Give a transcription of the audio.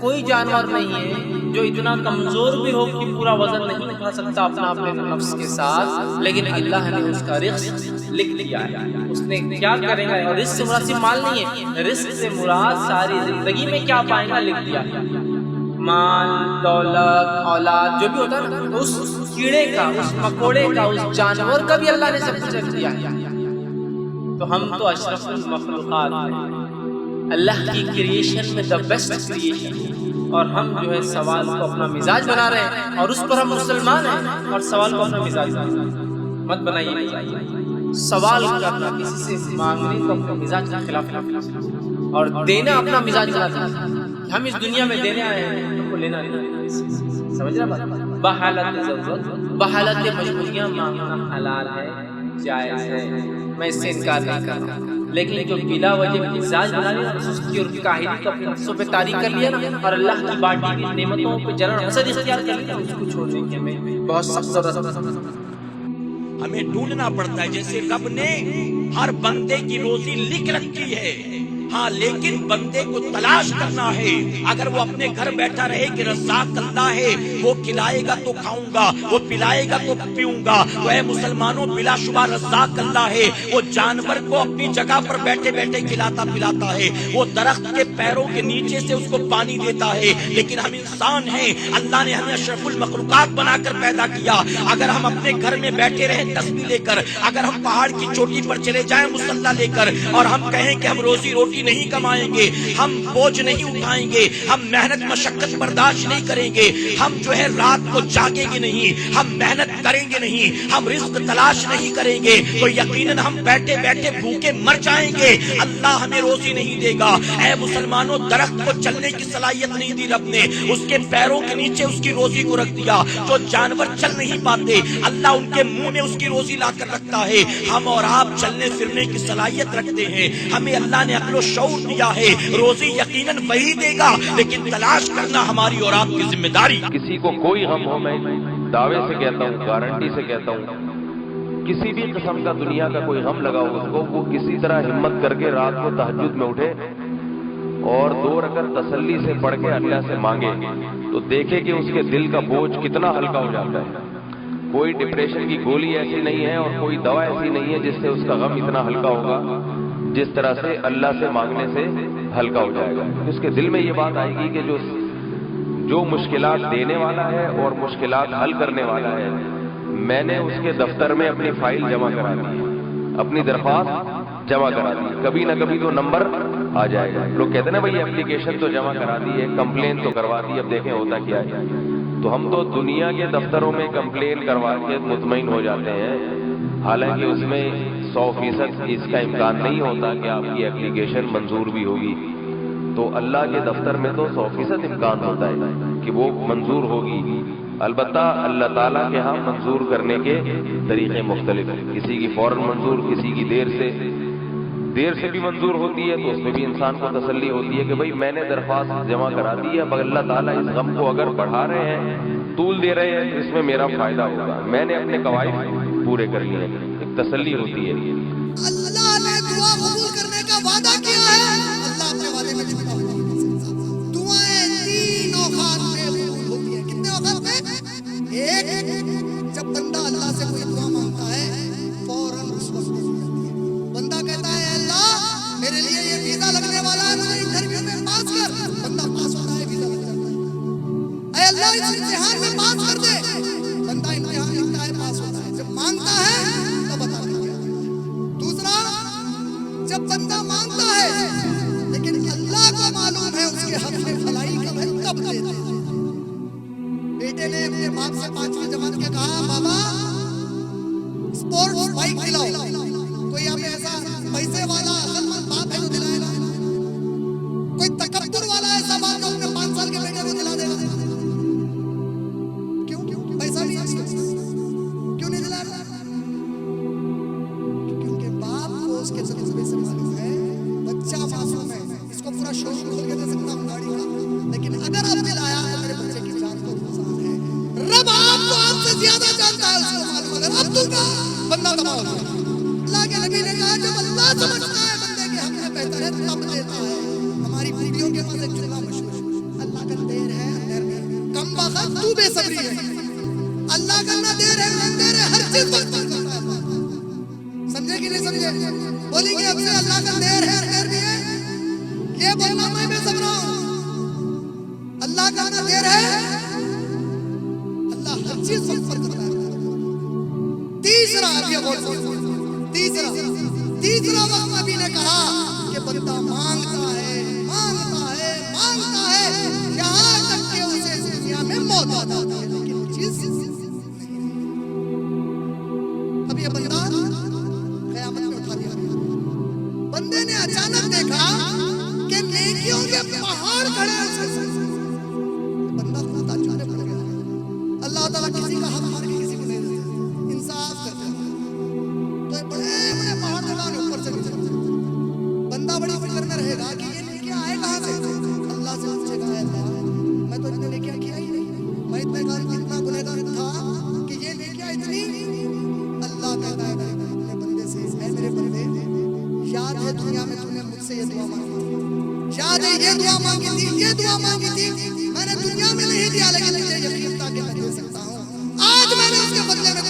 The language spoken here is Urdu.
کوئی جانور نہیں ہے جو اتنا کمزور بھی ہو کہ پورا وزن نہیں اٹھا سکتا اپنے نفس کے ساتھ، لیکن اللہ نے اس کا رزق لکھ دیا ہے، اس نے کیا کرے گا۔ اور رزق سے مراد صرف مال نہیں ہے، رزق سے مراد ساری زندگی میں کیا پائے گا لکھ دیا ہے۔ مال، دولت، اولاد جو بھی ہوتا ہے نا، اس کیڑے کا، اس مکوڑے کا، اس جانور کا بھی اللہ نے سب کچھ لکھ دیا ہے۔ تو ہم تو اشرف المخلوقات ہیں، اللہ کی کریشن میں دا بیسٹ کریشن، اور ہم جو ہے سوال کو اپنا مزاج بنا رہے ہیں، اور اس پر ہم مسلمان ہیں، اور سوال کو اپنا مزاج بنا رہے ہیں۔ مت بنائیے سوال کرنا، کسی سے مانگنے کو اپنے مزاج کے خلاف، اور دینا اپنا مزاج بنا دیں۔ ہم اس دنیا میں دینے آئے ہیں، ہم کو لینا نہیں، سمجھ رہا بات؟ بحالت ضرورت، بحالت مجبوریاں مانگنا حلال ہے، جائز ہے، میں اس سے انکار نہیں کر رہا ہوں، لیکن جو بلا وجہ مزاج بنا لیا، سستی اور کاہلی کو اپنے نفسوں پہ طاری کر لیا نا، اور اللہ کی بانٹی کی نعمتوں پہ جلن حسد اختیار کر لیا، اس کو چھوڑنے کی ہمیں بہت سخت ضرورت ہے۔ ہمیں ڈھونڈنا پڑتا ہے، جیسے رب نے ہر بندے کی روزی لکھ رکھی ہے، ہاں لیکن بندے کو تلاش کرنا ہے۔ اگر وہ اپنے گھر بیٹھا رہے کہ رزاق اللہ ہے، وہ کھلائے گا تو کھاؤں گا، وہ پلائے گا تو پیوں گا، تو اے مسلمانوں بلا شبہ رزاق اللہ ہے۔ وہ جانور کو اپنی جگہ پر بیٹھے بیٹھے کھلاتا پلاتا ہے، وہ درخت کے پیروں کے نیچے سے اس کو پانی دیتا ہے، لیکن ہم انسان ہیں، اللہ نے ہمیں اشرف المخلوقات بنا کر پیدا کیا۔ اگر ہم اپنے گھر میں بیٹھے رہیں تسبیح لے کر، اگر ہم پہاڑ کی چوٹی پر چلے جائیں مصلی لے کر، اور ہم کہیں کہ ہم روزی روٹی نہیں کمائیں گے، ہم بوجھ نہیں اٹھائیں گے، ہم محنت مشقت برداشت نہیں کریں گے، ہم جو ہے رات کو جاگیں گے نہیں، ہم محنت کریں گے نہیں، ہم رزق تلاش نہیں کریں گے، تو یقیناً ہم بیٹھے بیٹھے بھوکے مر جائیں گے، اللہ ہمیں روزی نہیں دے گا۔ اے مسلمانوں، درخت کو چلنے کی صلاحیت نہیں دی رب نے، اس کے پیروں کے نیچے اس کی روزی کو رکھ دیا۔ جو جانور چل نہیں پاتے، اللہ ان کے منہ میں اس کی روزی لا کر رکھتا ہے۔ ہم اور آپ چلنے پھرنے کی صلاحیت رکھتے ہیں، ہمیں اللہ نے عقل و شعور دیا ہے، روزی یقیناً وہی دے گا، لیکن تلاش کرنا ہماری اور آپ کی ذمہ داری۔ کسی کو کوئی غم ہو، میں دعوے سے کہتا ہوں، گارنٹی سے کہتا ہوں، کسی بھی قسم کا دنیا کا کوئی غم لگا ہو اس کو، وہ کسی طرح ہمت کر کے رات کو تہجد میں اٹھے اور 2 رکعت تسلی سے پڑھ کے اللہ سے مانگے، تو دیکھے کہ اس کے دل کا بوجھ کتنا ہلکا ہو جاتا ہے۔ کوئی ڈپریشن کی گولی ایسی نہیں ہے اور کوئی دوا ایسی نہیں ہے جس سے اس کا غم اتنا ہلکا ہوگا، جس طرح سے اللہ سے مانگنے سے ہلکا ہو جائے گا۔ اس کے دل میں یہ بات آئے گی کہ جو مشکلات دینے والا ہے اور مشکلات حل کرنے والا ہے، میں نے اس کے دفتر میں اپنی فائل جمع کرا دی، اپنی درخواست جمع کرا دی، کبھی نہ کبھی تو نمبر آ جائے گا۔ لوگ کہتے ہیں نا بھائی اپلیکیشن تو جمع کرا دی ہے، کمپلین تو کروا دی، اب دیکھیں ہوتا کیا ہے۔ تو ہم تو دنیا کے دفتروں میں کمپلین کروا کے مطمئن ہو جاتے ہیں، حالانکہ اس میں 100% اس کا امکان نہیں ہوتا کہ آپ کی اپلیکیشن منظور بھی ہوگی۔ تو اللہ کے دفتر میں تو 100% امکان ہوتا ہے کہ وہ منظور ہوگی، البتہ اللہ تعالیٰ کے ہاں منظور کرنے کے طریقے مختلف ہیں، کسی کی فوراً منظور، کسی کی دیر سے بھی منظور ہوتی ہے، تو اس میں بھی انسان کو تسلی ہوتی ہے کہ بھئی میں نے درخواست جمع کرا دی ہے، مگر اللہ تعالیٰ اس غم کو اگر بڑھا رہے ہیں، طول دے رہے ہیں، تو اس میں میرا فائدہ ہوگا، میں نے اپنے قواعد پورے کر لیے ہیں، ایک تسلی ہوتی ہے۔ اللہ نے دعا قبول کرنے کا وعدہ کیا ہے، اللہ اپنے وعدے میں جھوٹا نہیں ہے۔ دعائیں 3 اوقات میں قبول ہوتی ہیں۔ کتنے اوقات میں؟ ایک، جب بندہ اللہ سے کوئی دعا مانگتا ہے فوراً اس وقت قبول ہوتی ہے۔ بندہ کہتا ہے اے اللہ میرے لیے یہ ویزا لگنے والا ہے، مجھے انٹرویو میں پاس کر، بندہ پاس ہوتا ہے، ویزا لگ جاتا ہے۔ اے اللہ اس امتحان میں پاس کر دے، بندہ امتحان لکھتا ہے، پاس ہوتا ہے۔ جب مانگتا ہے تب عطا کر دیا۔ دوسرا، جب بندہ مانگتا ہے لیکن اللہ کو معلوم ہے اس کے حق میں بھلائی کب ہے، تب دیتا ہے۔ بیٹے نے اپنے باپ سے 5ویں جماعت کے کہا بابا اسپورٹس بائک دلاؤ، کوئی ہمیں ایسا پیسے والا عقل مند باپ ہے جو دلائے گا؟ کوئی تکبر والا ایسا باپ جو اپنے 5 سال کے بیٹے کو دلا دے گا؟ کیوں؟ پیسہ نہیں ہے، کیوں نہیں دلا رہا؟ کیونکہ باپ کو اس کے جذبے سے معلوم ہے بچہ معصوم ہے، اس کو پورا شوق کھول کے دے سکتا ہوں گاڑی کا، لیکن اگر اب دلایا تو میرے بچے کی جان کو نقصان ہے۔ رب آپ کو آپ سے زیادہ جانتا ہے، اس کو معلوم ہے، اگر اب دوں گا بندہ تباہ ہو جائے۔ اللہ کے نبی نے کہا جب اللہ سمجھتا ہے بندے کے حق میں بہتر ہے تب دیتا ہے۔ ہماری بیویوں کے پاس ایک جملہ مشہور ہے، اللہ کا کم بخت تو بے صبری ہے. اللہ کرنا دیر ہے اندھیر ہے ہر چیز وقت پر کرتا ہے. سمجھے کہ نہیں سمجھے؟ بولیں گے اب سے اللہ کا دیر ہے اندھیر بھی ہے. یہ بولنا میں بے صبر ہوں. اللہ کرنا دیر ہے, اللہ ہر چیز وقت پر کرتا ہے. تیسرا آپ یہ غور کرو, تیسرا وقت نبی نے کہا کہ بندہ مانگتا ہے یہاں تک کہ اسے دنیا میں موت آ جاتی ہے لیکن وہ چیز نہیں. اب یہ بندہ قیامت میں اٹھا دیا گیا. بندے نے اچانک دیکھا کہ نیکیوں کے پہاڑ کھڑے ہیں. بندہ خود اچانک پڑ گیا. اللہ تعالیٰ کسی کا حق مار کے کسی کو نہیں دیتے, انصاف کرتے ہیں. تو بڑے بڑے پہاڑ لگانے اوپر سے نیچے. بندہ بڑی فکر میں رہے گا کہ یہ نیکیاں آئے کہاں سے. اللہ سے پوچھے گا, اللہ میں تو اتنے نیکیاں کیا ہی نہیں, میں اتنا گنہگار تھا کہ یہ نیکیاں اتنی. اللہ کہتا ہے اپنے بندے سے, اے میرے بندے یاد ہے دنیا میں تم نے مجھ سے یہ دعا مانگی تھی, یاد ہے یہ دعا مانگی تھی, میں نے دنیا میں نہیں دیا لیکن تجھے یقین تھا کہ میں دے سکتا ہوں. آج میں نے اس کے بدلے میں